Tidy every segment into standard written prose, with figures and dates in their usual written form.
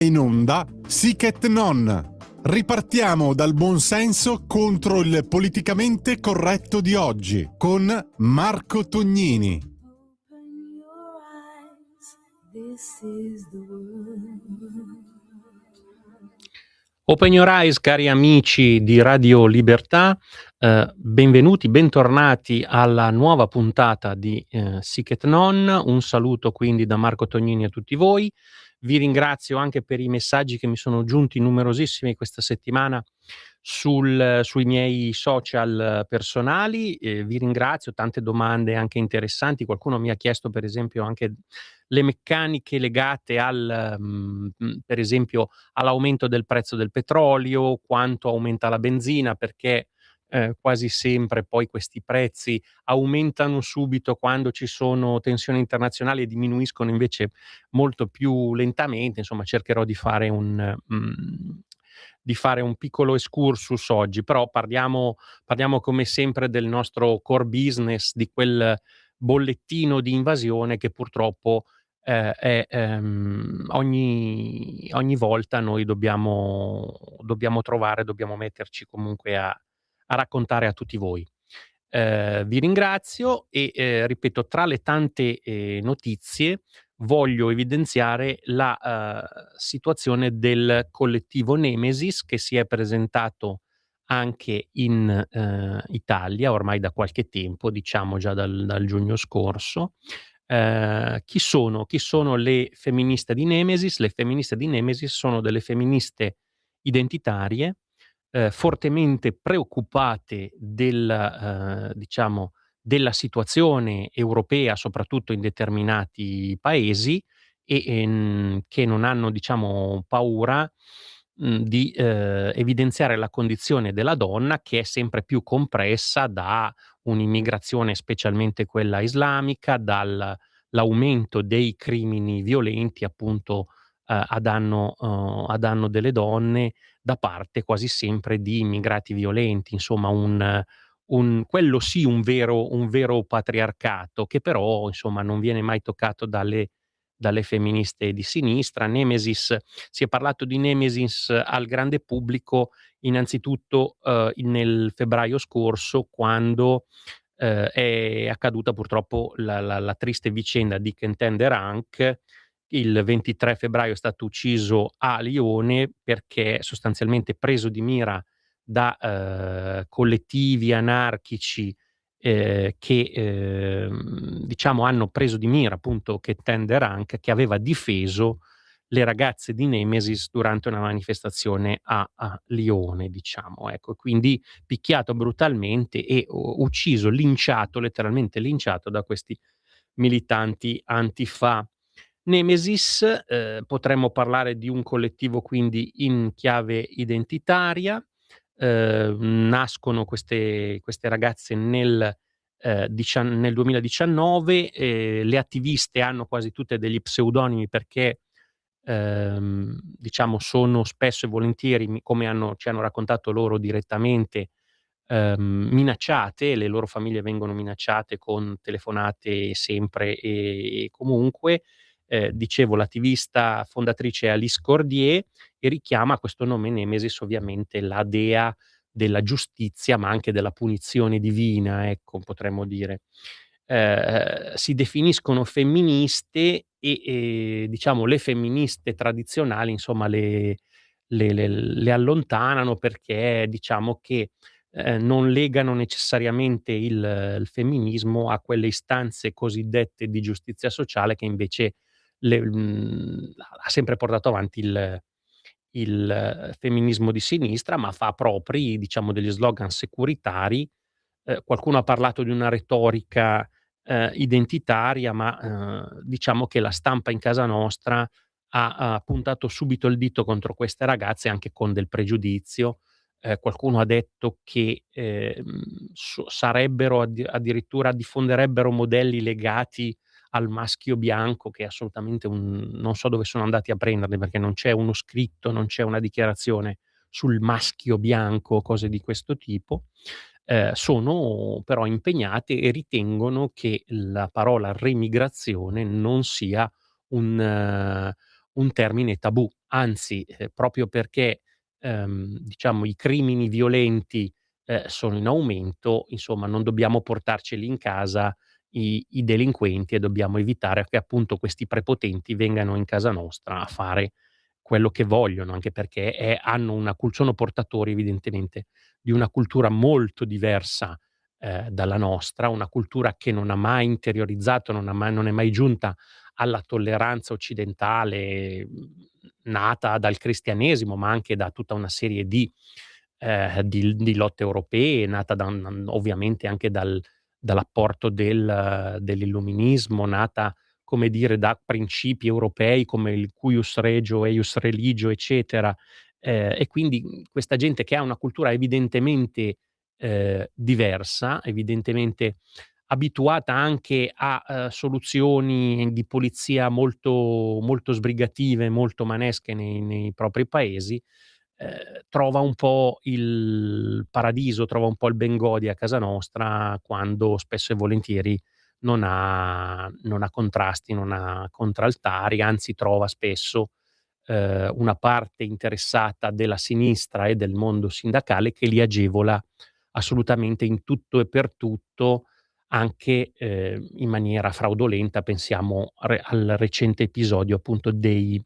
In onda Sic et Non. Ripartiamo dal buonsenso contro il politicamente corretto di oggi con Marco Tognini. Open Your Eyes, cari amici di Radio Libertà, benvenuti, bentornati alla nuova puntata di Sic et Non. Un saluto quindi da Marco Tognini a tutti voi. Vi ringrazio anche per i messaggi che mi sono giunti numerosissimi questa settimana sui miei social personali. Vi ringrazio, tante domande anche interessanti. Qualcuno mi ha chiesto per esempio anche le meccaniche legate per esempio all'aumento del prezzo del petrolio, quanto aumenta la benzina, perché quasi sempre poi questi prezzi aumentano subito quando ci sono tensioni internazionali e diminuiscono invece molto più lentamente. Insomma, cercherò di fare un piccolo excursus oggi, però parliamo come sempre del nostro core business, di quel bollettino di invasione che purtroppo ogni volta noi dobbiamo metterci comunque a raccontare a tutti voi. Vi ringrazio e, ripeto, tra le tante, notizie voglio evidenziare la, situazione del collettivo Nemesis, che si è presentato anche in, Italia ormai da qualche tempo, diciamo già dal giugno scorso. Chi sono le femministe di Nemesis? Le femministe di Nemesis sono delle femministe identitarie, fortemente preoccupate diciamo, della situazione europea, soprattutto in determinati paesi, e, che non hanno, diciamo, paura, di, evidenziare la condizione della donna, che è sempre più compressa da un'immigrazione, specialmente quella islamica, l'aumento dei crimini violenti appunto, a danno delle donne, da parte quasi sempre di immigrati violenti. Insomma quello sì, un vero patriarcato, che però insomma non viene mai toccato dalle femministe di sinistra. Nemesis, si è parlato di Nemesis al grande pubblico innanzitutto, nel febbraio scorso, quando è accaduta purtroppo la triste vicenda di Quentin Derank. Il 23 febbraio è stato ucciso a Lione perché sostanzialmente preso di mira da collettivi anarchici, che diciamo hanno preso di mira appunto Quentin Derank, che aveva difeso le ragazze di Nemesis durante una manifestazione a Lione, diciamo, ecco. Quindi picchiato brutalmente e ucciso, linciato, letteralmente linciato da questi militanti Antifa. Nemesis, potremmo parlare di un collettivo quindi in chiave identitaria. Nascono queste ragazze nel 2019. Le attiviste hanno quasi tutte degli pseudonimi perché, diciamo, sono spesso e volentieri, ci hanno raccontato loro direttamente, minacciate. Le loro famiglie vengono minacciate con telefonate sempre e comunque. Dicevo, l'attivista fondatrice è Alice Cordier, e richiama a questo nome Nemesis ovviamente la dea della giustizia, ma anche della punizione divina, ecco, potremmo dire. Si definiscono femministe e diciamo le femministe tradizionali insomma le allontanano, perché diciamo che non legano necessariamente il femminismo a quelle istanze cosiddette di giustizia sociale che invece ha sempre portato avanti il femminismo di sinistra, ma fa propri, diciamo, degli slogan securitari. Qualcuno ha parlato di una retorica identitaria, ma diciamo che la stampa in casa nostra ha puntato subito il dito contro queste ragazze anche con del pregiudizio. Qualcuno ha detto che, sarebbero addirittura diffonderebbero modelli legati al maschio bianco, che è assolutamente non so dove sono andati a prenderli, perché non c'è uno scritto, non c'è una dichiarazione sul maschio bianco, cose di questo tipo. Sono però impegnate e ritengono che la parola remigrazione non sia un termine tabù, anzi, proprio perché, diciamo i crimini violenti, sono in aumento, insomma non dobbiamo portarceli in casa i delinquenti e dobbiamo evitare che appunto questi prepotenti vengano in casa nostra a fare quello che vogliono, anche perché hanno una sono portatori evidentemente di una cultura molto diversa, dalla nostra, una cultura che non ha mai interiorizzato, non è mai giunta alla tolleranza occidentale, nata dal cristianesimo, ma anche da tutta una serie di lotte europee, nata ovviamente anche dall'apporto dell'illuminismo, nata, come dire, da principi europei come il cuius regio, eius religio, eccetera. E quindi, questa gente che ha una cultura evidentemente, diversa, evidentemente abituata anche a, soluzioni di polizia molto sbrigative, molto manesche nei propri paesi, trova un po' il paradiso, trova un po' il Bengodi a casa nostra, quando spesso e volentieri non ha contrasti, non ha contraltari, anzi trova spesso, una parte interessata della sinistra e del mondo sindacale che li agevola assolutamente in tutto e per tutto, anche, in maniera fraudolenta. Pensiamo al recente episodio appunto dei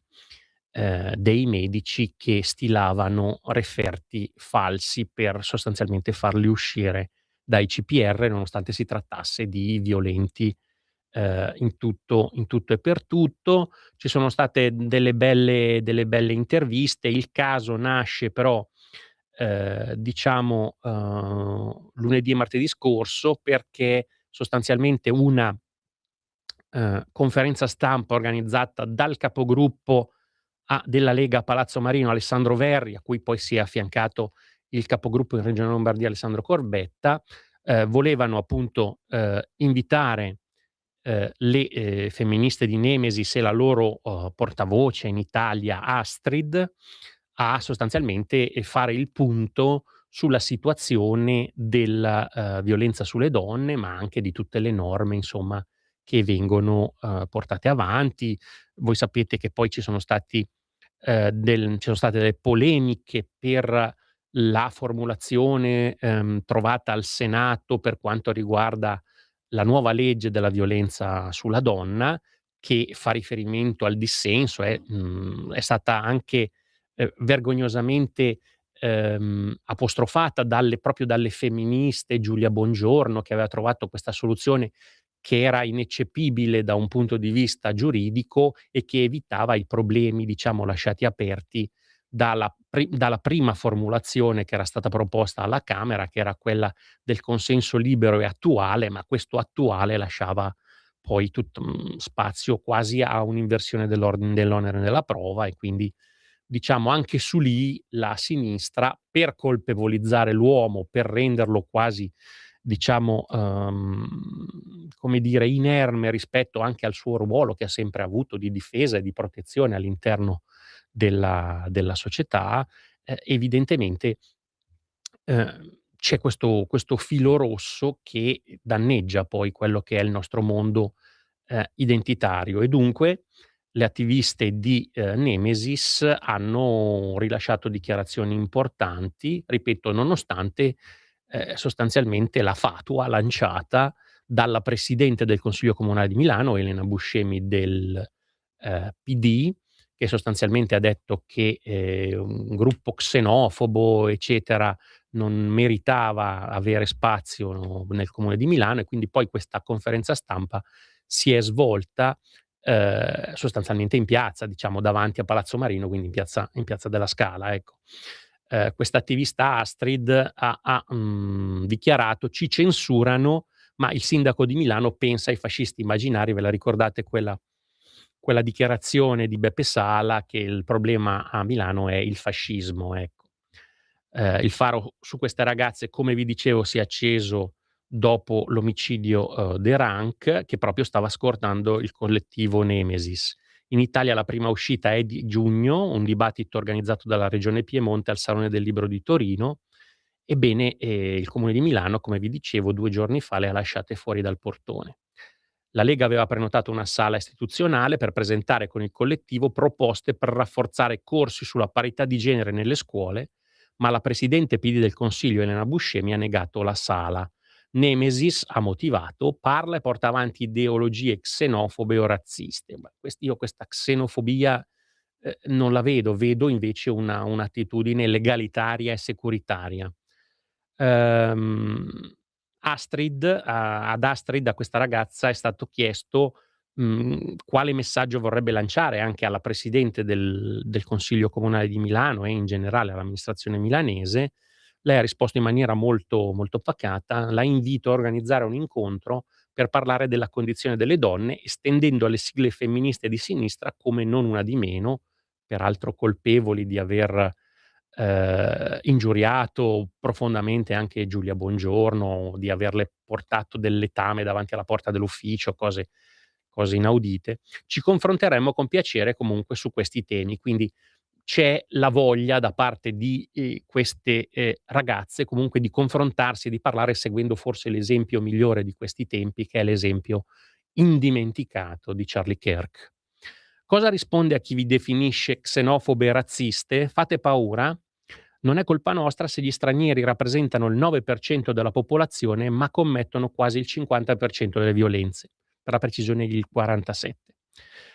medici che stilavano referti falsi per sostanzialmente farli uscire dai CPR, nonostante si trattasse di violenti, in tutto e per tutto. Ci sono state delle belle interviste. Il caso nasce però, diciamo, lunedì e martedì scorso, perché sostanzialmente una, conferenza stampa organizzata dal capogruppo della Lega a Palazzo Marino, Alessandro Verri, a cui poi si è affiancato il capogruppo in Regione Lombardia Alessandro Corbetta, volevano appunto, invitare, le, femministe di Nemesis e la loro, portavoce in Italia Astrid, a sostanzialmente, fare il punto sulla situazione della, violenza sulle donne, ma anche di tutte le norme insomma che vengono, portate avanti. Voi sapete che poi ci sono state delle polemiche per la formulazione, trovata al Senato per quanto riguarda la nuova legge della violenza sulla donna, che fa riferimento al dissenso, è stata anche, vergognosamente, apostrofata proprio dalle femministe, Giulia Bongiorno, che aveva trovato questa soluzione che era ineccepibile da un punto di vista giuridico e che evitava i problemi, diciamo, lasciati aperti dalla prima formulazione che era stata proposta alla Camera, che era quella del consenso libero e attuale, ma questo attuale lasciava poi spazio quasi a un'inversione dell'onere della prova. E quindi, diciamo, anche su lì la sinistra, per colpevolizzare l'uomo, per renderlo quasi, diciamo, come dire, inerme rispetto anche al suo ruolo che ha sempre avuto di difesa e di protezione all'interno della società, evidentemente, c'è questo filo rosso che danneggia poi quello che è il nostro mondo, identitario. E dunque le attiviste di, Nemesis hanno rilasciato dichiarazioni importanti, ripeto, nonostante, sostanzialmente la fatua lanciata dalla presidente del Consiglio Comunale di Milano, Elena Buscemi del, PD, che sostanzialmente ha detto che, un gruppo xenofobo, eccetera, non meritava avere spazio nel Comune di Milano. E quindi poi questa conferenza stampa si è svolta, sostanzialmente in piazza, diciamo davanti a Palazzo Marino, quindi in piazza della Scala, ecco. Questa attivista Astrid ha dichiarato: "Ci censurano, ma il sindaco di Milano pensa ai fascisti immaginari". Ve la ricordate quella dichiarazione di Beppe Sala che il problema a Milano è il fascismo, ecco. Il faro su queste ragazze, come vi dicevo, si è acceso dopo l'omicidio, de Rank, che proprio stava scortando il collettivo Nemesis. In Italia la prima uscita è di giugno, un dibattito organizzato dalla Regione Piemonte al Salone del Libro di Torino. Ebbene, il Comune di Milano, come vi dicevo, 2 giorni fa le ha lasciate fuori dal portone. La Lega aveva prenotato una sala istituzionale per presentare con il collettivo proposte per rafforzare corsi sulla parità di genere nelle scuole, ma la presidente PD del Consiglio Elena Buscemi ha negato la sala. Nemesis ha motivato, parla e porta avanti ideologie xenofobe o razziste. Ma io questa xenofobia non la vedo, vedo invece un'attitudine legalitaria e securitaria. Ehm, ad Astrid, a questa ragazza, è stato chiesto, quale messaggio vorrebbe lanciare anche alla presidente del Consiglio Comunale di Milano e in generale all'amministrazione milanese. Lei ha risposto in maniera molto, molto pacata: la invito a organizzare un incontro per parlare della condizione delle donne, estendendo alle sigle femministe di sinistra, come non una di meno, peraltro colpevoli di aver ingiuriato profondamente anche Giulia Bongiorno, di averle portato del letame davanti alla porta dell'ufficio, cose inaudite. Ci confronteremo con piacere comunque su questi temi, quindi c'è la voglia da parte di, queste, ragazze comunque di confrontarsi e di parlare seguendo forse l'esempio migliore di questi tempi, che è l'esempio indimenticato di Charlie Kirk. Cosa risponde a chi vi definisce xenofobe e razziste? Fate paura? Non è colpa nostra se gli stranieri rappresentano il 9% della popolazione, ma commettono quasi il 50% delle violenze, per la precisione il 47.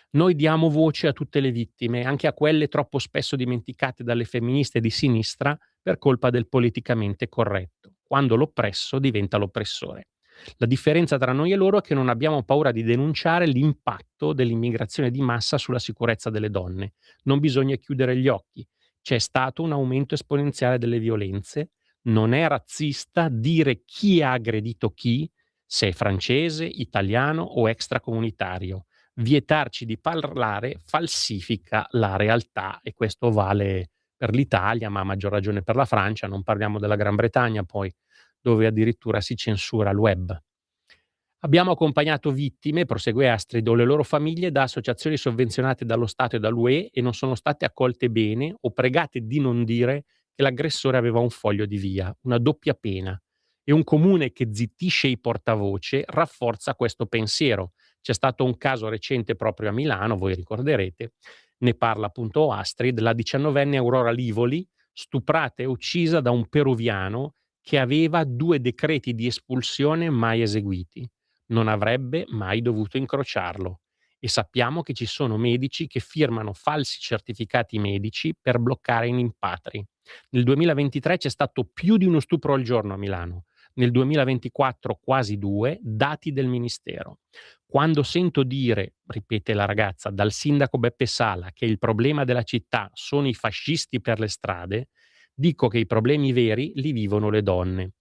Noi diamo voce a tutte le vittime, anche a quelle troppo spesso dimenticate dalle femministe di sinistra per colpa del politicamente corretto, quando l'oppresso diventa l'oppressore. La differenza tra noi e loro è che non abbiamo paura di denunciare l'impatto dell'immigrazione di massa sulla sicurezza delle donne. Non bisogna chiudere gli occhi. C'è stato un aumento esponenziale delle violenze. Non è razzista dire chi ha aggredito chi, se è francese, italiano o extracomunitario. Vietarci di parlare falsifica la realtà, e questo vale per l'Italia, ma a maggior ragione per la Francia, non parliamo della Gran Bretagna poi, dove addirittura si censura il web. Abbiamo accompagnato vittime, prosegue Astrid, o le loro famiglie da associazioni sovvenzionate dallo Stato e dall'UE e non sono state accolte bene o pregate di non dire che l'aggressore aveva un foglio di via, una doppia pena. E un comune che zittisce i portavoce rafforza questo pensiero. C'è stato un caso recente proprio a Milano, voi ricorderete, ne parla appunto Astrid, la 19enne Aurora Livoli, stuprata e uccisa da un peruviano che aveva 2 decreti di espulsione mai eseguiti. Non avrebbe mai dovuto incrociarlo. E sappiamo che ci sono medici che firmano falsi certificati medici per bloccare i rimpatri. Nel 2023 c'è stato più di uno stupro al giorno a Milano. Nel 2024 quasi 2, dati del Ministero. Quando sento dire, ripete la ragazza, dal sindaco Beppe Sala che il problema della città sono i fascisti per le strade, dico che i problemi veri li vivono le donne.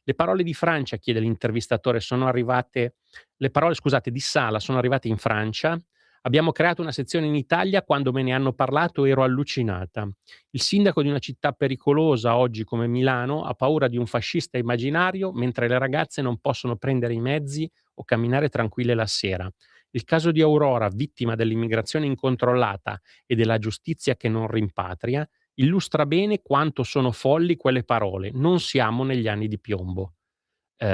Le parole di Francia, chiede l'intervistatore, sono arrivate, le parole, scusate, di Sala sono arrivate in Francia. Abbiamo creato una sezione in Italia, quando me ne hanno parlato ero allucinata. Il sindaco di una città pericolosa oggi come Milano ha paura di un fascista immaginario, mentre le ragazze non possono prendere i mezzi o camminare tranquille la sera. Il caso di Aurora, vittima dell'immigrazione incontrollata e della giustizia che non rimpatria, illustra bene quanto sono folli quelle parole. Non siamo negli anni di piombo.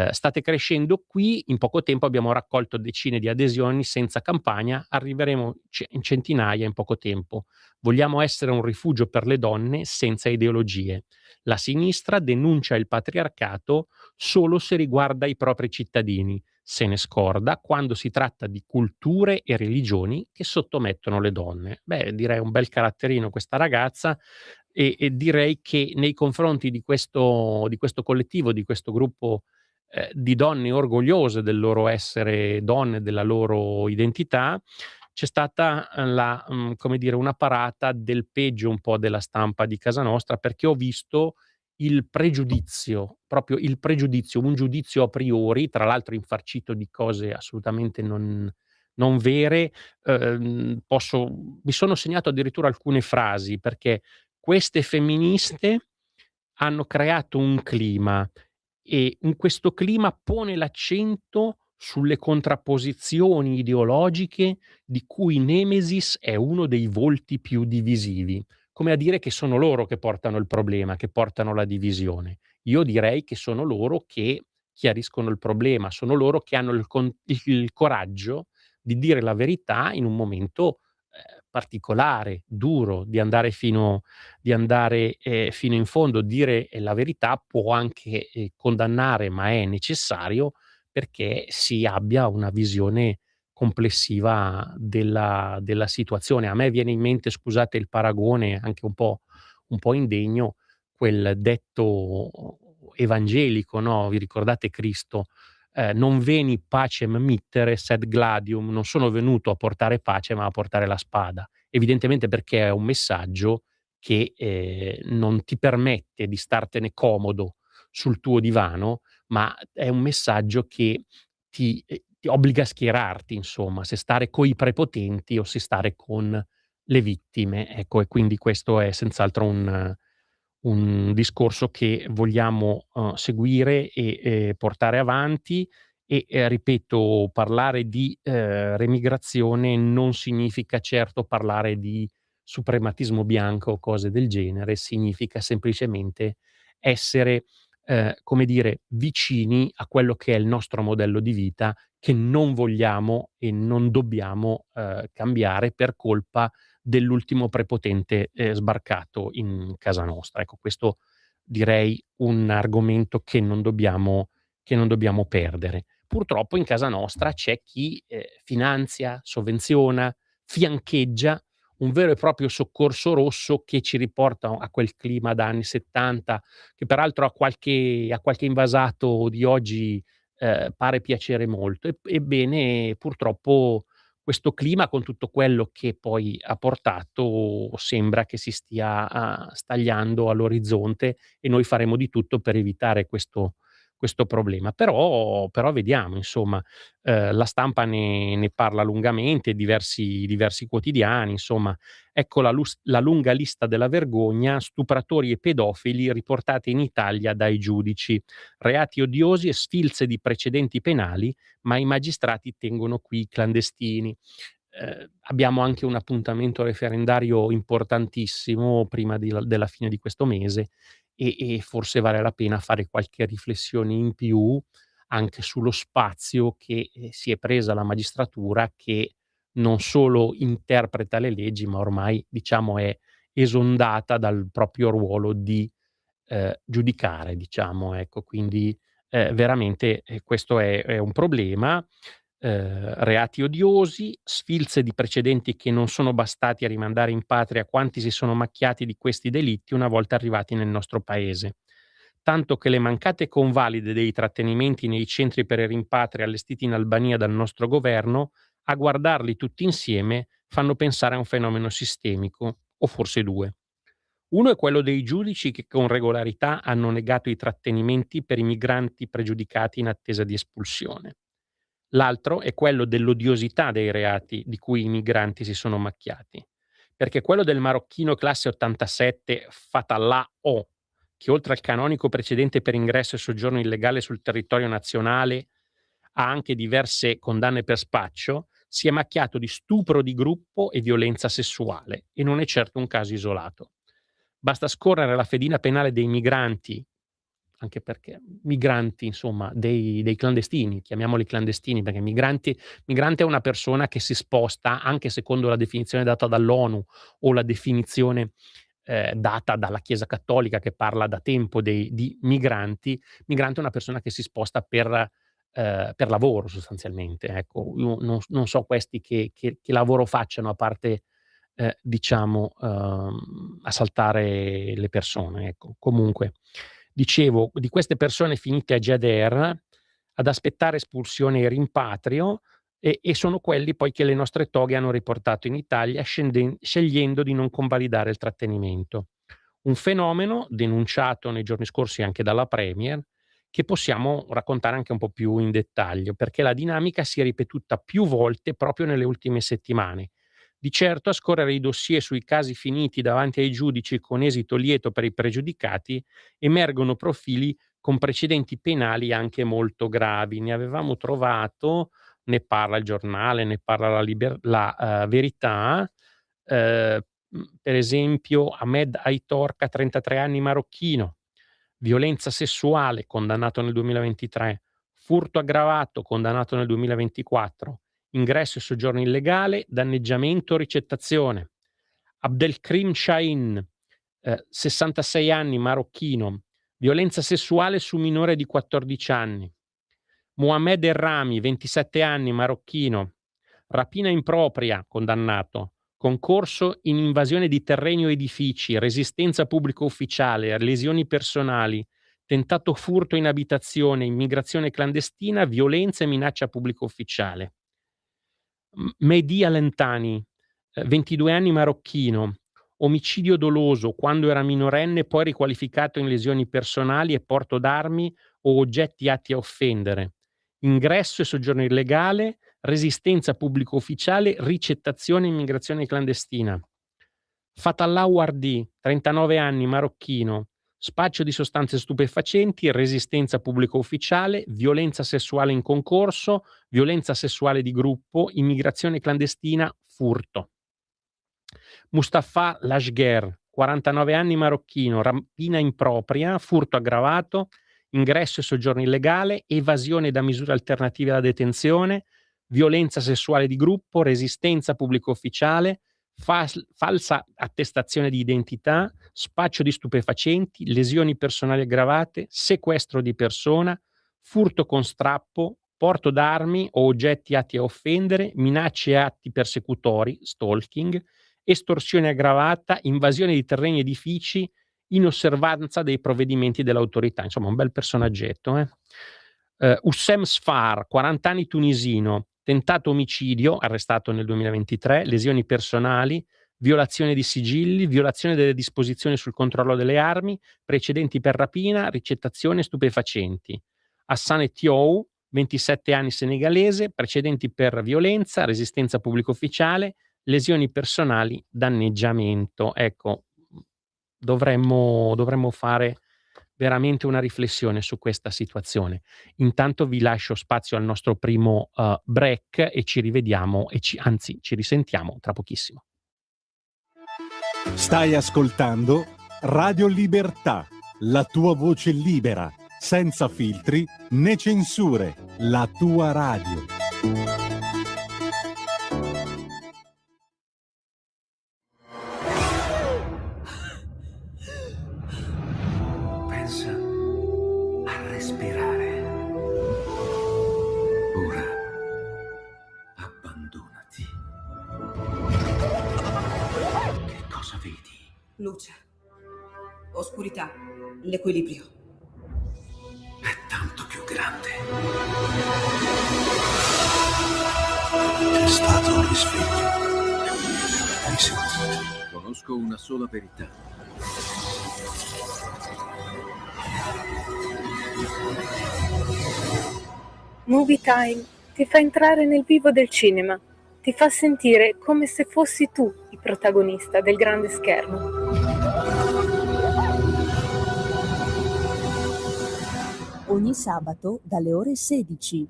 State crescendo qui, in poco tempo abbiamo raccolto decine di adesioni senza campagna, arriveremo in centinaia in poco tempo. Vogliamo essere un rifugio per le donne senza ideologie. La sinistra denuncia il patriarcato solo se riguarda i propri cittadini, se ne scorda quando si tratta di culture e religioni che sottomettono le donne. Beh, direi un bel caratterino questa ragazza, e direi che nei confronti di questo collettivo, di questo gruppo di donne orgogliose del loro essere donne, della loro identità, c'è stata come dire, una parata del peggio un po' della stampa di casa nostra, perché ho visto il pregiudizio, proprio il pregiudizio, un giudizio a priori, tra l'altro infarcito di cose assolutamente non vere. Mi sono segnato addirittura alcune frasi, perché queste femministe hanno creato un clima, e in questo clima pone l'accento sulle contrapposizioni ideologiche di cui Nemesis è uno dei volti più divisivi, come a dire che sono loro che portano il problema, che portano la divisione. Io direi che sono loro che chiariscono il problema, sono loro che hanno il coraggio di dire la verità in un momento, particolare, duro, di andare fino in fondo. Dire, la verità può anche, condannare, ma è necessario perché si abbia una visione complessiva della situazione. A me viene in mente, scusate il paragone anche un po' indegno, quel detto evangelico, no, vi ricordate Cristo: "Non veni pacem mittere sed gladium", non sono venuto a portare pace, ma a portare la spada. Evidentemente perché è un messaggio che, non ti permette di startene comodo sul tuo divano, ma è un messaggio che ti obbliga a schierarti insomma, se stare coi prepotenti o se stare con le vittime, ecco. E quindi questo è senz'altro un discorso che vogliamo, seguire e, portare avanti e, ripeto, parlare di, remigrazione non significa certo parlare di suprematismo bianco o cose del genere, significa semplicemente essere, come dire, vicini a quello che è il nostro modello di vita, che non vogliamo e non dobbiamo, cambiare per colpa dell'ultimo prepotente, sbarcato in casa nostra. Ecco, questo direi un argomento che non dobbiamo perdere. Purtroppo in casa nostra c'è chi, finanzia, sovvenziona, fiancheggia un vero e proprio soccorso rosso che ci riporta a quel clima da anni '70, che peraltro a qualche invasato di oggi, pare piacere molto. Ebbene, purtroppo questo clima, con tutto quello che poi ha portato, sembra che si stia stagliando all'orizzonte e noi faremo di tutto per evitare questo problema. Però vediamo insomma, la stampa ne parla lungamente, diversi quotidiani, insomma. Ecco la lunga lista della vergogna: stupratori e pedofili riportati in Italia dai giudici, reati odiosi e sfilze di precedenti penali, ma i magistrati tengono qui i clandestini. Abbiamo anche un appuntamento referendario importantissimo prima della fine di questo mese e forse vale la pena fare qualche riflessione in più anche sullo spazio che, si è presa la magistratura, che non solo interpreta le leggi, ma ormai diciamo è esondata dal proprio ruolo di, giudicare, diciamo, ecco. Quindi, veramente, questo è un problema. Reati odiosi, sfilze di precedenti che non sono bastati a rimandare in patria quanti si sono macchiati di questi delitti una volta arrivati nel nostro paese. Tanto che le mancate convalide dei trattenimenti nei centri per i rimpatri allestiti in Albania dal nostro governo, a guardarli tutti insieme, fanno pensare a un fenomeno sistemico, o forse due. Uno è quello dei giudici che con regolarità hanno negato i trattenimenti per i migranti pregiudicati in attesa di espulsione. L'altro è quello dell'odiosità dei reati di cui i migranti si sono macchiati, perché quello del marocchino classe '87 Fatallah O, che oltre al canonico precedente per ingresso e soggiorno illegale sul territorio nazionale ha anche diverse condanne per spaccio, si è macchiato di stupro di gruppo e violenza sessuale, e non è certo un caso isolato. Basta scorrere la fedina penale dei migranti, anche perché migranti insomma, dei clandestini, chiamiamoli clandestini, perché migrante è una persona che si sposta, anche secondo la definizione data dall'ONU o la definizione, data dalla Chiesa cattolica, che parla da tempo di migranti. Migrante è una persona che si sposta per lavoro sostanzialmente, ecco. Io non so questi che lavoro facciano, a parte, diciamo, assaltare le persone, ecco. Comunque, dicevo, di queste persone finite a Gjader ad aspettare espulsione e rimpatrio, e sono quelli poi che le nostre toghe hanno riportato in Italia, scegliendo di non convalidare il trattenimento. Un fenomeno denunciato nei giorni scorsi anche dalla Premier, che possiamo raccontare anche un po' più in dettaglio, perché la dinamica si è ripetuta più volte proprio nelle ultime settimane. Di certo, a scorrere i dossier sui casi finiti davanti ai giudici con esito lieto per i pregiudicati, emergono profili con precedenti penali anche molto gravi. Ne avevamo trovato, ne parla il giornale, ne parla la Verità, per esempio Ahmed Aitorca, 33 anni, marocchino, violenza sessuale, condannato nel 2023, furto aggravato, condannato nel 2024, ingresso e soggiorno illegale, danneggiamento, ricettazione. Abdelkrim Shahin, 66 anni, marocchino, violenza sessuale su minore di 14 anni. Mohamed Errami, 27 anni, marocchino, rapina impropria, condannato, concorso in invasione di terreni o edifici, resistenza pubblico ufficiale, lesioni personali, tentato furto in abitazione, immigrazione clandestina, violenza e minaccia pubblico ufficiale. Mehdi Alentani, 22 anni, marocchino, omicidio doloso quando era minorenne, poi riqualificato in lesioni personali e porto d'armi o oggetti atti a offendere, ingresso e soggiorno illegale, resistenza pubblico ufficiale, ricettazione e immigrazione clandestina. Fatallah Wardi, 39 anni, marocchino, spaccio di sostanze stupefacenti, resistenza pubblico ufficiale, violenza sessuale in concorso, violenza sessuale di gruppo, immigrazione clandestina, furto. Mustafa Lashgher, 49 anni, marocchino, rapina impropria, furto aggravato, ingresso e soggiorno illegale, evasione da misure alternative alla detenzione, violenza sessuale di gruppo, resistenza pubblico ufficiale, falsa attestazione di identità, spaccio di stupefacenti, lesioni personali aggravate, sequestro di persona, furto con strappo, porto d'armi o oggetti atti a offendere, minacce e atti persecutori, stalking, estorsione aggravata, invasione di terreni e edifici in osservanza dei provvedimenti dell'autorità. Insomma, un bel personaggetto. Oussem Sfar, 40 anni, tunisino, tentato omicidio, arrestato nel 2023, lesioni personali, violazione di sigilli, violazione delle disposizioni sul controllo delle armi, precedenti per rapina, ricettazione e stupefacenti. Hassan Etiou, 27 anni, senegalese, precedenti per violenza, resistenza pubblico ufficiale, lesioni personali, danneggiamento. Ecco, dovremmo fare veramente una riflessione su questa situazione. Intanto vi lascio spazio al nostro primo break e ci rivediamo anzi ci risentiamo tra pochissimo. Stai ascoltando Radio Libertà, la tua voce libera, senza filtri né censure, la tua radio. Pensa a respirare. Ora abbandonati. Che cosa vedi? Luce, oscurità, l'equilibrio. È tanto più grande. È stato un risveglio. Hai sentito? Conosco una sola verità. Movie Time ti fa entrare nel vivo del cinema, ti fa sentire come se fossi tu il protagonista del grande schermo. Ogni sabato dalle ore 16.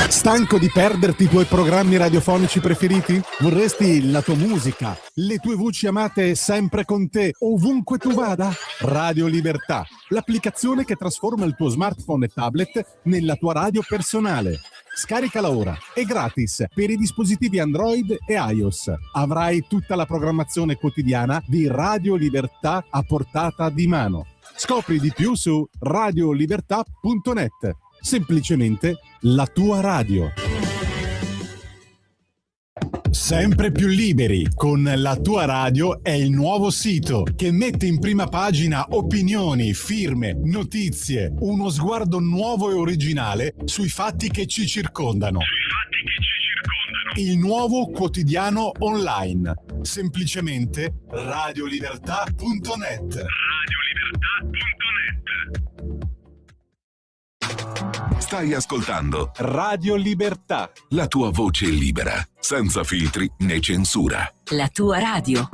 Stanco di perderti i tuoi programmi radiofonici preferiti? Vorresti la tua musica, le tue voci amate sempre con te, ovunque tu vada? Radio Libertà, l'applicazione che trasforma il tuo smartphone e tablet nella tua radio personale. Scaricala ora, è gratis per i dispositivi Android e iOS. Avrai tutta la programmazione quotidiana di Radio Libertà a portata di mano. Scopri di più su radiolibertà.net. Semplicemente la tua radio. Sempre più liberi con La Tua Radio è il nuovo sito che mette in prima pagina opinioni, firme, notizie, uno sguardo nuovo e originale sui fatti che ci circondano. Il nuovo quotidiano online. Semplicemente radiolibertà.net. Stai ascoltando Radio Libertà, la tua voce libera, senza filtri né censura. La tua radio.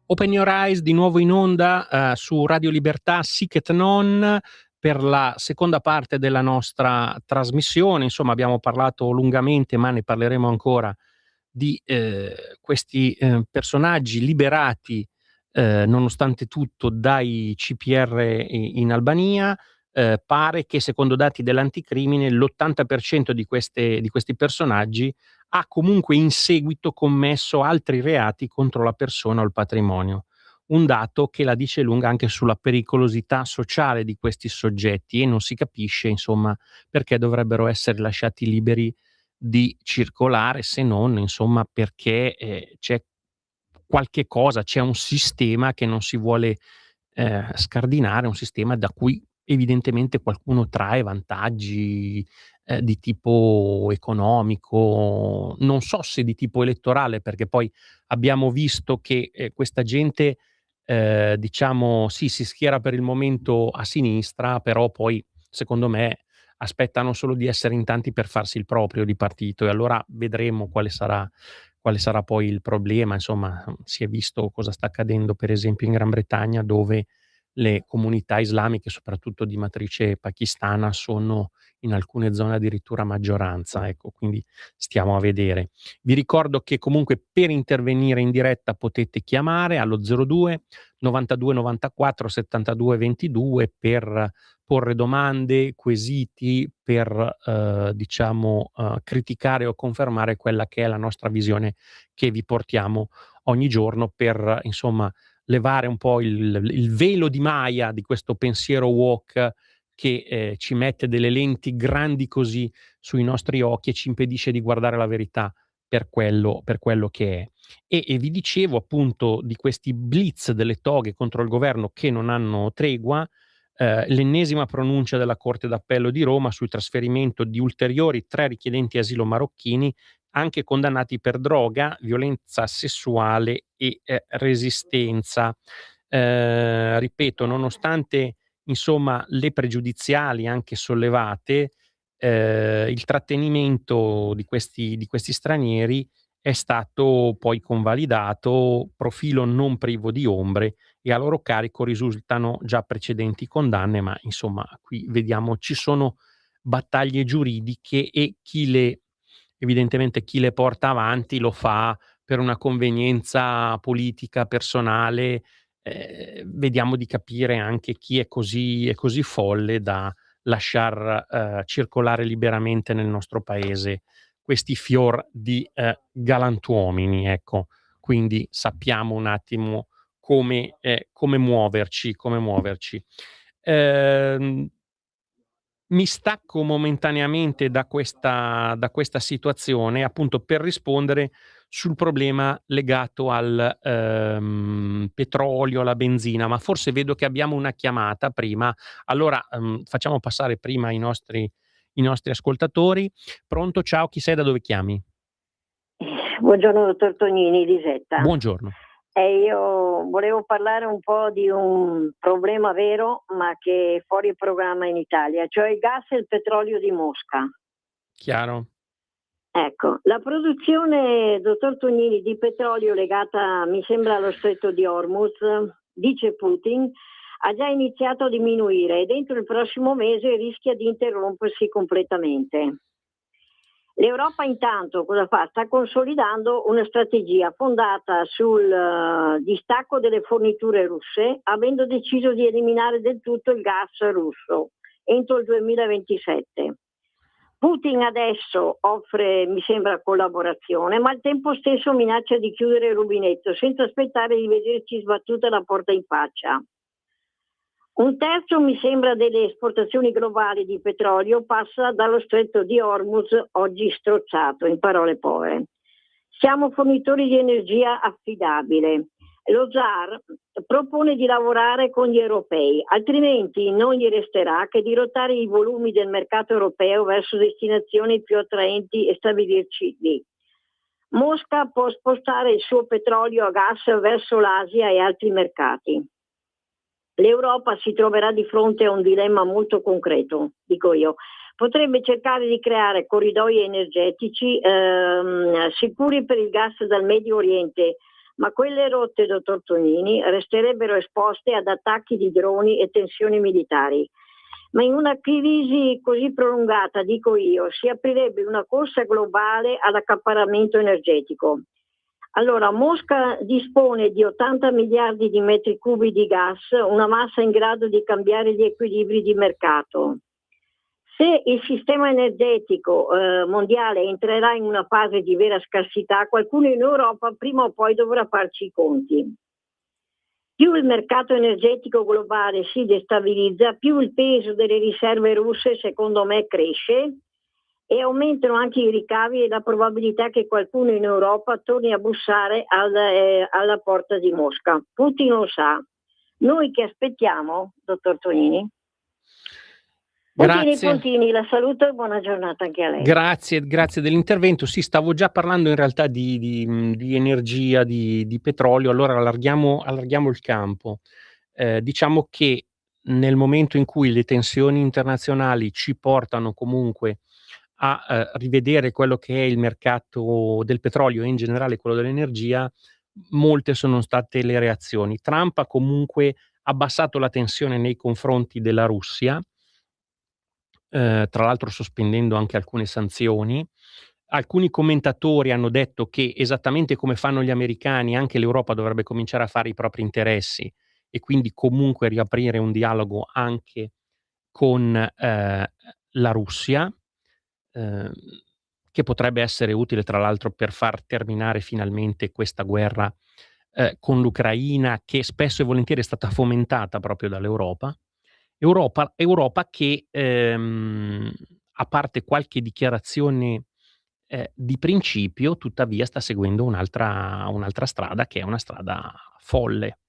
Open Your Eyes di nuovo in onda su Radio Libertà, Sic et Non, per la seconda parte della nostra trasmissione. Insomma, abbiamo parlato lungamente, ma ne parleremo ancora, di questi personaggi liberati nonostante tutto dai CPR in Albania. Pare che secondo dati dell'anticrimine l'80% di questi personaggi ha comunque in seguito commesso altri reati contro la persona o il patrimonio. Un dato che la dice lunga anche sulla pericolosità sociale di questi soggetti, e non si capisce insomma perché dovrebbero essere lasciati liberi di circolare, se non insomma perché c'è qualche cosa, c'è un sistema che non si vuole scardinare, un sistema da cui evidentemente qualcuno trae vantaggi di tipo economico, non so se di tipo elettorale, perché poi abbiamo visto che questa gente diciamo sì, si schiera per il momento a sinistra, però poi secondo me aspettano solo di essere in tanti per farsi il proprio di partito, e allora vedremo quale sarà poi il problema. Insomma, si è visto cosa sta accadendo per esempio in Gran Bretagna, dove le comunità islamiche, soprattutto di matrice pakistana, sono in alcune zone addirittura maggioranza, ecco, quindi stiamo a vedere. Vi ricordo che comunque per intervenire in diretta potete chiamare allo 02 92 94 72 22 per porre domande, quesiti, per diciamo criticare o confermare quella che è la nostra visione che vi portiamo ogni giorno, per insomma levare un po' il velo di Maya di questo pensiero woke che ci mette delle lenti grandi così sui nostri occhi e ci impedisce di guardare la verità per quello che è. E vi dicevo appunto di questi blitz delle toghe contro il governo che non hanno tregua. L'ennesima pronuncia della Corte d'Appello di Roma sul trasferimento di ulteriori 3 richiedenti asilo marocchini, anche condannati per droga, violenza sessuale e resistenza. Ripeto, nonostante insomma le pregiudiziali anche sollevate, il trattenimento di questi stranieri è stato poi convalidato, profilo non privo di ombre, e a loro carico risultano già precedenti condanne, ma insomma qui vediamo ci sono battaglie giuridiche, e evidentemente chi le porta avanti lo fa per una convenienza politica personale. Vediamo di capire anche chi è così folle da lasciar circolare liberamente nel nostro paese questi fior di galantuomini, ecco. Quindi sappiamo un attimo come muoverci. Mi stacco momentaneamente da questa situazione, appunto per rispondere sul problema legato al petrolio, alla benzina, ma forse vedo che abbiamo una chiamata prima. Allora facciamo passare prima i nostri ascoltatori. Pronto? Ciao, chi sei, da dove chiami? Buongiorno dottor Tognini, Lisetta. Buongiorno. Io volevo parlare un po' di un problema vero, ma che è fuori programma in Italia, cioè il gas e il petrolio di Mosca. Chiaro. Ecco, la produzione, dottor Tognini, di petrolio legata, mi sembra, allo stretto di Hormuz, dice Putin, ha già iniziato a diminuire e dentro il prossimo mese rischia di interrompersi completamente. L'Europa intanto cosa fa? Sta consolidando una strategia fondata sul distacco delle forniture russe, avendo deciso di eliminare del tutto il gas russo entro il 2027. Putin adesso offre, mi sembra, collaborazione, ma al tempo stesso minaccia di chiudere il rubinetto senza aspettare di vederci sbattuta la porta in faccia. Un terzo, mi sembra, delle esportazioni globali di petrolio passa dallo stretto di Hormuz, oggi strozzato, in parole povere. Siamo fornitori di energia affidabile. Lo Zar propone di lavorare con gli europei, altrimenti non gli resterà che dirottare i volumi del mercato europeo verso destinazioni più attraenti e stabilirci lì. Mosca può spostare il suo petrolio a gas verso l'Asia e altri mercati. L'Europa si troverà di fronte a un dilemma molto concreto, dico io. Potrebbe cercare di creare corridoi energetici sicuri per il gas dal Medio Oriente, ma quelle rotte, dottor Tognini, resterebbero esposte ad attacchi di droni e tensioni militari. Ma in una crisi così prolungata, dico io, si aprirebbe una corsa globale all'accaparramento energetico. Allora, Mosca dispone di 80 miliardi di metri cubi di gas, una massa in grado di cambiare gli equilibri di mercato. Se il sistema energetico mondiale entrerà in una fase di vera scarsità, qualcuno in Europa prima o poi dovrà farci i conti. Più il mercato energetico globale si destabilizza, più il peso delle riserve russe, secondo me, cresce e aumentano anche i ricavi e la probabilità che qualcuno in Europa torni a bussare alla porta di Mosca. Putin lo sa. Noi che aspettiamo, dottor Tonini? Grazie. Puntini, la saluto e buona giornata anche a lei. Grazie dell'intervento. Sì, stavo già parlando in realtà di energia, di petrolio, allora allarghiamo il campo. Diciamo che nel momento in cui le tensioni internazionali ci portano comunque a rivedere quello che è il mercato del petrolio e in generale quello dell'energia, molte sono state le reazioni. Trump ha comunque abbassato la tensione nei confronti della Russia, tra l'altro sospendendo anche alcune sanzioni. Alcuni commentatori hanno detto che esattamente come fanno gli americani, anche l'Europa dovrebbe cominciare a fare i propri interessi e quindi comunque riaprire un dialogo anche con la Russia, che potrebbe essere utile tra l'altro per far terminare finalmente questa guerra con l'Ucraina, che spesso e volentieri è stata fomentata proprio dall'Europa. Europa che, a parte qualche dichiarazione di principio, tuttavia sta seguendo un'altra strada, che è una strada folle.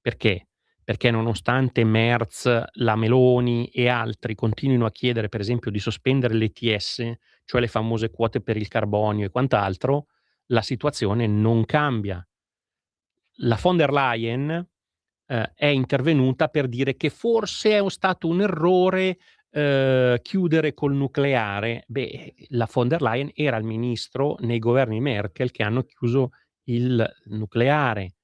Perché? Perché nonostante Merz, la Meloni e altri continuino a chiedere, per esempio, di sospendere l'ETS, cioè le famose quote per il carbonio e quant'altro, la situazione non cambia. La von der Leyen è intervenuta per dire che forse è stato un errore chiudere col nucleare. Beh, la von der Leyen era il ministro nei governi Merkel che hanno chiuso il nucleare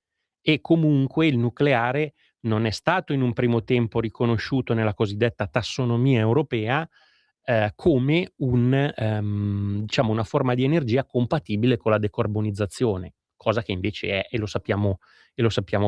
e comunque il nucleare non è stato in un primo tempo riconosciuto nella cosiddetta tassonomia europea come diciamo una forma di energia compatibile con la decarbonizzazione, cosa che invece è, e lo sappiamo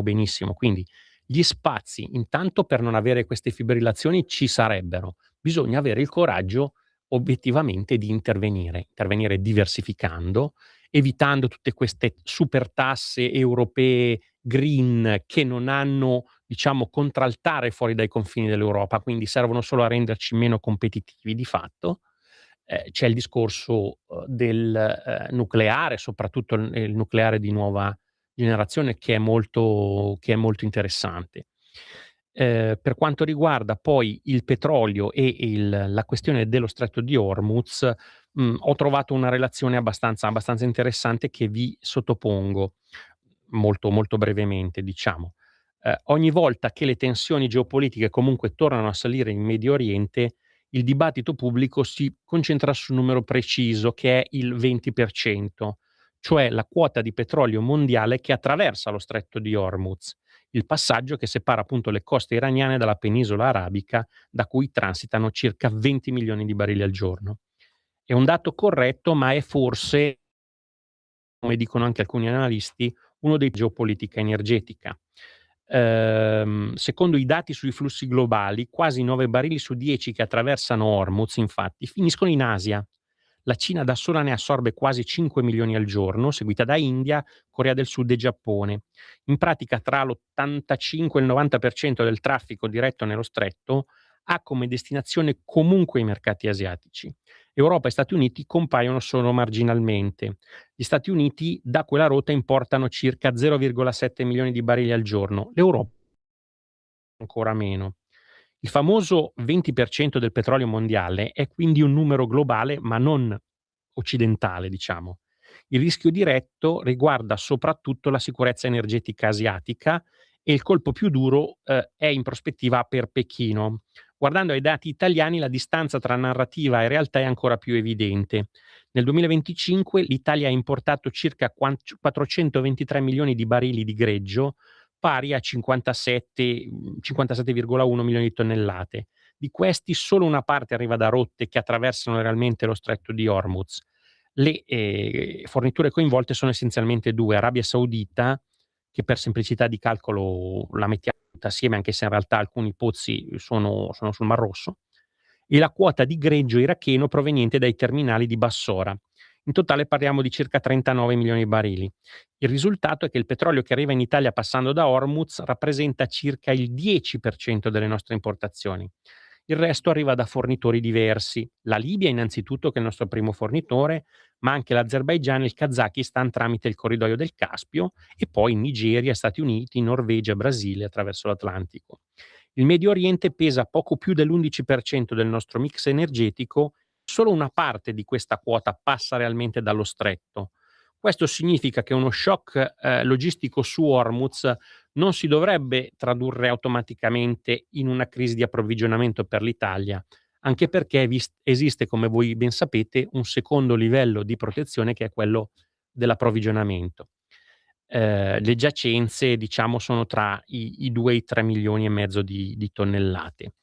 benissimo. Quindi gli spazi, intanto per non avere queste fibrillazioni ci sarebbero, bisogna avere il coraggio obiettivamente di intervenire diversificando, evitando tutte queste super tasse europee green che non hanno, diciamo, contraltare fuori dai confini dell'Europa, quindi servono solo a renderci meno competitivi di fatto. C'è il discorso del nucleare, soprattutto il nucleare di nuova generazione che è molto interessante. Per quanto riguarda poi il petrolio e la questione dello Stretto di Hormuz, ho trovato una relazione abbastanza interessante che vi sottopongo molto brevemente, diciamo. Ogni volta che le tensioni geopolitiche comunque tornano a salire in Medio Oriente, il dibattito pubblico si concentra su un numero preciso che è il 20%, cioè la quota di petrolio mondiale che attraversa lo Stretto di Hormuz, il passaggio che separa appunto le coste iraniane dalla penisola arabica, da cui transitano circa 20 milioni di barili al giorno. È un dato corretto, ma è forse, come dicono anche alcuni analisti, uno dei geopolitica energetica. Secondo i dati sui flussi globali, quasi 9 barili su 10 che attraversano Hormuz, infatti, finiscono in Asia. La Cina da sola ne assorbe quasi 5 milioni al giorno, seguita da India, Corea del Sud e Giappone. In pratica, tra l'85 e il 90% del traffico diretto nello stretto ha come destinazione comunque i mercati asiatici. Europa e Stati Uniti compaiono solo marginalmente. Gli Stati Uniti da quella rotta importano circa 0,7 milioni di barili al giorno, l'Europa ancora meno. Il famoso 20% del petrolio mondiale è quindi un numero globale ma non occidentale, diciamo. Il rischio diretto riguarda soprattutto la sicurezza energetica asiatica e il colpo più duro è in prospettiva per Pechino. Guardando ai dati italiani, la distanza tra narrativa e realtà è ancora più evidente. Nel 2025 l'Italia ha importato circa 423 milioni di barili di greggio, pari a 57,1 milioni di tonnellate. Di questi solo una parte arriva da rotte che attraversano realmente lo stretto di Hormuz. Le forniture coinvolte sono essenzialmente due: Arabia Saudita, che per semplicità di calcolo la mettiamo tutta assieme, anche se in realtà alcuni pozzi sono sul Mar Rosso, e la quota di greggio iracheno proveniente dai terminali di Bassora. In totale parliamo di circa 39 milioni di barili. Il risultato è che il petrolio che arriva in Italia passando da Hormuz rappresenta circa il 10% delle nostre importazioni. Il resto arriva da fornitori diversi. La Libia innanzitutto, che è il nostro primo fornitore, ma anche l'Azerbaigian e il Kazakistan tramite il corridoio del Caspio, e poi Nigeria, Stati Uniti, Norvegia, Brasile attraverso l'Atlantico. Il Medio Oriente pesa poco più dell'11% del nostro mix energetico. Solo una parte di questa quota passa realmente dallo stretto. Questo significa che uno shock logistico su Hormuz non si dovrebbe tradurre automaticamente in una crisi di approvvigionamento per l'Italia, anche perché esiste, come voi ben sapete, un secondo livello di protezione, che è quello dell'approvvigionamento. Le giacenze, diciamo, sono tra i 2 e i 3 milioni e mezzo di tonnellate.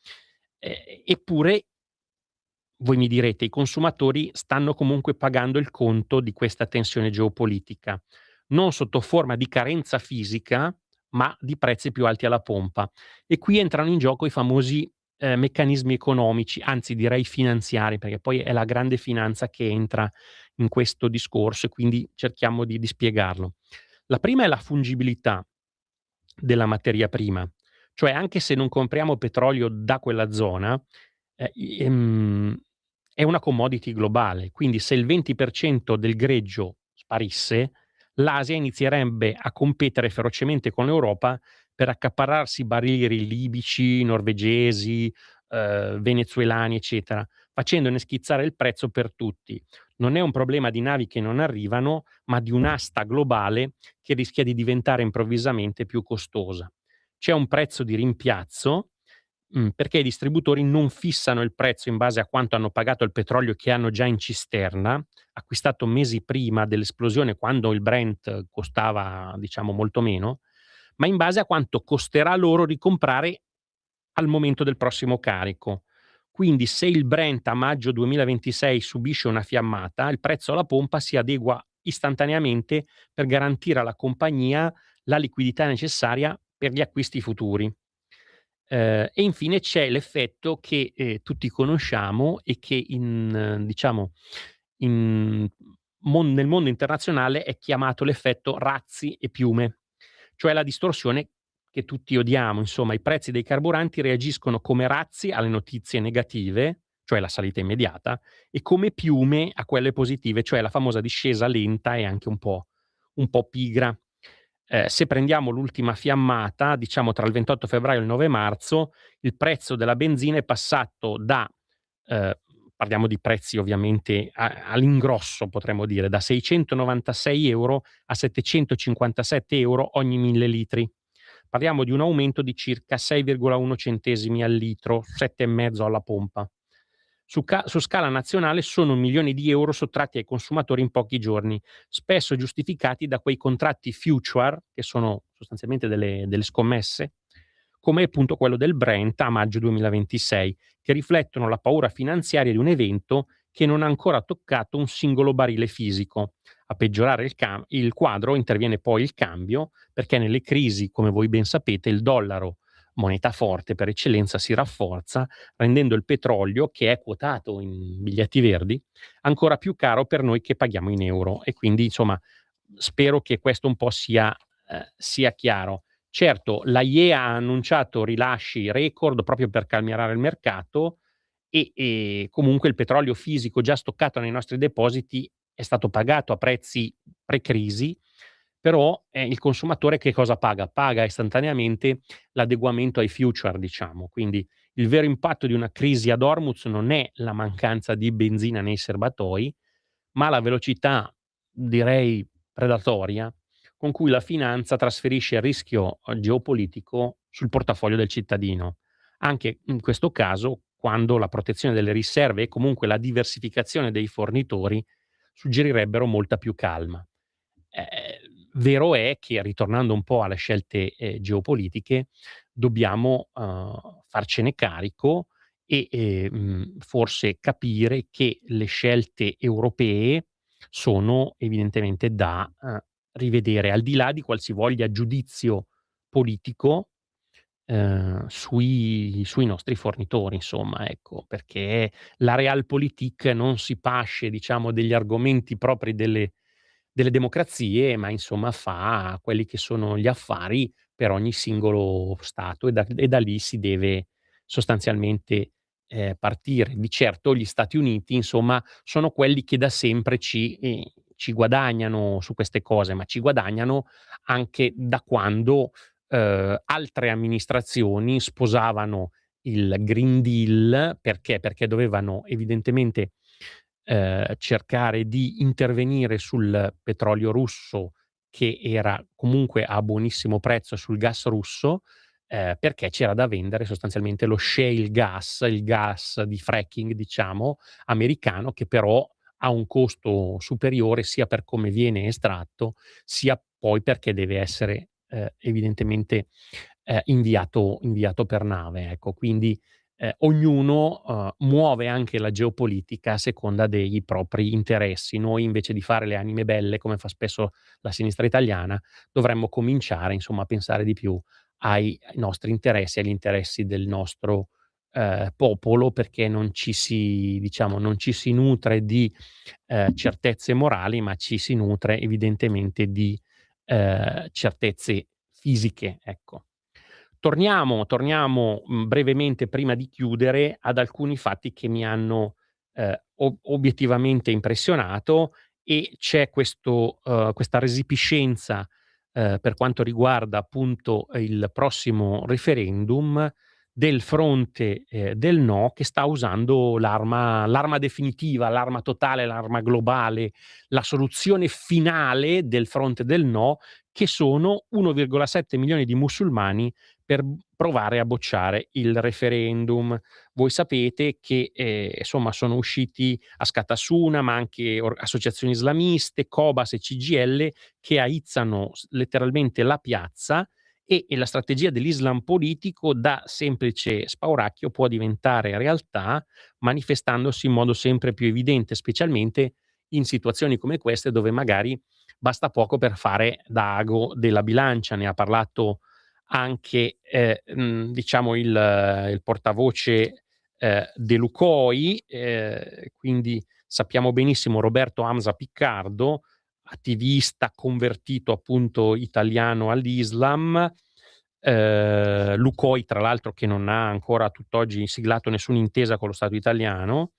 Eppure voi mi direte, i consumatori stanno comunque pagando il conto di questa tensione geopolitica, non sotto forma di carenza fisica, ma di prezzi più alti alla pompa. E qui entrano in gioco i famosi meccanismi economici, anzi direi finanziari, perché poi è la grande finanza che entra in questo discorso, e quindi cerchiamo di spiegarlo. La prima è la fungibilità della materia prima, cioè anche se non compriamo petrolio da quella zona, è una commodity globale, quindi se il 20% del greggio sparisse, l'Asia inizierebbe a competere ferocemente con l'Europa per accaparrarsi barili libici, norvegesi, venezuelani, eccetera, facendone schizzare il prezzo per tutti. Non è un problema di navi che non arrivano, ma di un'asta globale che rischia di diventare improvvisamente più costosa. C'è un prezzo di rimpiazzo, perché i distributori non fissano il prezzo in base a quanto hanno pagato il petrolio che hanno già in cisterna, acquistato mesi prima dell'esplosione, quando il Brent costava, diciamo, molto meno, ma in base a quanto costerà loro ricomprare al momento del prossimo carico. Quindi se il Brent a maggio 2026 subisce una fiammata, il prezzo alla pompa si adegua istantaneamente per garantire alla compagnia la liquidità necessaria per gli acquisti futuri. E infine c'è l'effetto che tutti conosciamo e che diciamo nel mondo internazionale è chiamato l'effetto razzi e piume, cioè la distorsione che tutti odiamo. Insomma, i prezzi dei carburanti reagiscono come razzi alle notizie negative, cioè la salita immediata, e come piume a quelle positive, cioè la famosa discesa lenta e anche un po' pigra. Se prendiamo l'ultima fiammata, diciamo tra il 28 febbraio e il 9 marzo, il prezzo della benzina è passato da, parliamo di prezzi ovviamente all'ingrosso, potremmo dire, da 696 euro a 757 euro ogni 1000 litri. Parliamo di un aumento di circa 6,1 centesimi al litro, 7,5 alla pompa. Su scala nazionale sono milioni di euro sottratti ai consumatori in pochi giorni, spesso giustificati da quei contratti future, che sono sostanzialmente delle scommesse, come appunto quello del Brent a maggio 2026, che riflettono la paura finanziaria di un evento che non ha ancora toccato un singolo barile fisico. A peggiorare il quadro interviene poi il cambio, perché nelle crisi, come voi ben sapete, il dollaro, moneta forte per eccellenza, si rafforza, rendendo il petrolio, che è quotato in biglietti verdi, ancora più caro per noi che paghiamo in euro. E quindi, insomma, spero che questo un po' sia chiaro. Certo, la IEA ha annunciato rilasci record proprio per calmierare il mercato, e comunque il petrolio fisico già stoccato nei nostri depositi è stato pagato a prezzi pre-crisi, però il consumatore che cosa paga? Paga istantaneamente l'adeguamento ai future, diciamo. Quindi il vero impatto di una crisi ad Hormuz non è la mancanza di benzina nei serbatoi, ma la velocità, direi predatoria, con cui la finanza trasferisce il rischio geopolitico sul portafoglio del cittadino. Anche in questo caso, quando la protezione delle riserve e comunque la diversificazione dei fornitori suggerirebbero molta più calma. Vero è che, ritornando un po' alle scelte geopolitiche, dobbiamo farcene carico e forse capire che le scelte europee sono evidentemente da rivedere, al di là di qualsivoglia giudizio politico sui nostri fornitori, insomma, ecco, perché la Realpolitik non si pasce, diciamo, degli argomenti propri delle democrazie, ma insomma fa quelli che sono gli affari per ogni singolo stato, e da lì si deve sostanzialmente partire. Di certo gli Stati Uniti, insomma, sono quelli che da sempre ci guadagnano su queste cose, ma ci guadagnano anche da quando altre amministrazioni sposavano il Green Deal. Perché? Perché dovevano evidentemente cercare di intervenire sul petrolio russo, che era comunque a buonissimo prezzo, sul gas russo, perché c'era da vendere sostanzialmente lo shale gas, il gas di fracking, diciamo, americano, che però ha un costo superiore sia per come viene estratto, sia poi perché deve essere evidentemente inviato per nave, ecco. Quindi ognuno muove anche la geopolitica a seconda dei propri interessi. Noi invece di fare le anime belle, come fa spesso la sinistra italiana, dovremmo cominciare, insomma, a pensare di più ai nostri interessi, agli interessi del nostro popolo, perché non ci si nutre di certezze morali, ma ci si nutre evidentemente di certezze fisiche, ecco. Torniamo, brevemente, prima di chiudere, ad alcuni fatti che mi hanno obiettivamente impressionato, e c'è questa resipiscenza per quanto riguarda appunto il prossimo referendum, del fronte del no, che sta usando l'arma definitiva, l'arma totale, l'arma globale, la soluzione finale del fronte del no, che sono 1,7 milioni di musulmani per provare a bocciare il referendum. Voi sapete che insomma sono usciti Askatasuna, ma anche associazioni islamiste, Cobas e CGIL, che aizzano letteralmente la piazza, e la strategia dell'Islam politico, da semplice spauracchio, può diventare realtà, manifestandosi in modo sempre più evidente, specialmente in situazioni come queste, dove magari basta poco per fare da ago della bilancia. Ne ha parlato anche diciamo il portavoce De Lucoi, quindi sappiamo benissimo Roberto Hamza Piccardo, attivista convertito appunto italiano all'Islam, Lucoi tra l'altro che non ha ancora a tutt'oggi siglato nessuna intesa con lo Stato italiano,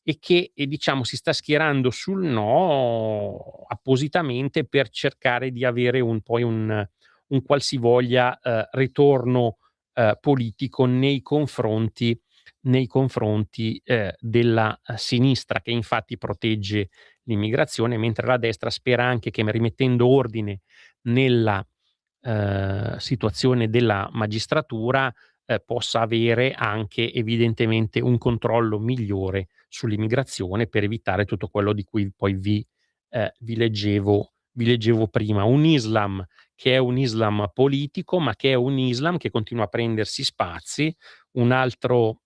e che diciamo si sta schierando sul no appositamente per cercare di avere un qualsivoglia ritorno politico nei confronti della sinistra, che infatti protegge l'immigrazione, mentre la destra spera anche che, rimettendo ordine nella situazione della magistratura, possa avere anche evidentemente un controllo migliore sull'immigrazione, per evitare tutto quello di cui poi vi leggevo prima. Un Islam che è un Islam politico, ma che è un Islam che continua a prendersi spazi. Un altro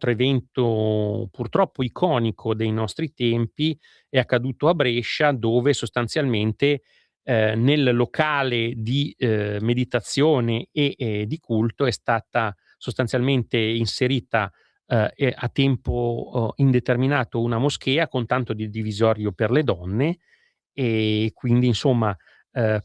evento purtroppo iconico dei nostri tempi è accaduto a Brescia, dove sostanzialmente nel locale di meditazione e di culto è stata sostanzialmente inserita a tempo indeterminato una moschea con tanto di divisorio per le donne, e quindi insomma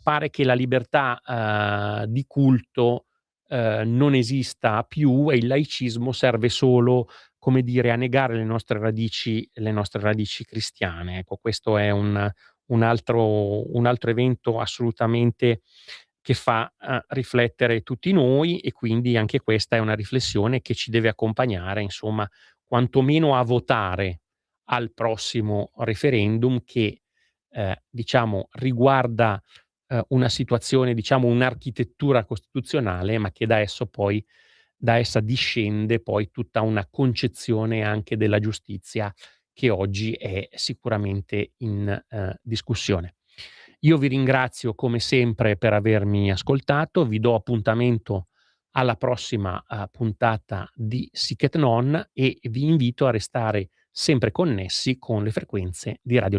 pare che la libertà di culto non esista più, e il laicismo serve solo, come dire, a negare le nostre radici cristiane. Ecco, questo è un altro evento assolutamente che fa riflettere tutti noi, e quindi anche questa è una riflessione che ci deve accompagnare, insomma, quantomeno a votare al prossimo referendum, che diciamo riguarda una situazione, diciamo un'architettura costituzionale, ma che da essa discende poi tutta una concezione anche della giustizia, che oggi è sicuramente in discussione. Io vi ringrazio come sempre per avermi ascoltato, vi do appuntamento alla prossima puntata di Sic et Non, e vi invito a restare sempre connessi con le frequenze di Radio Libertà.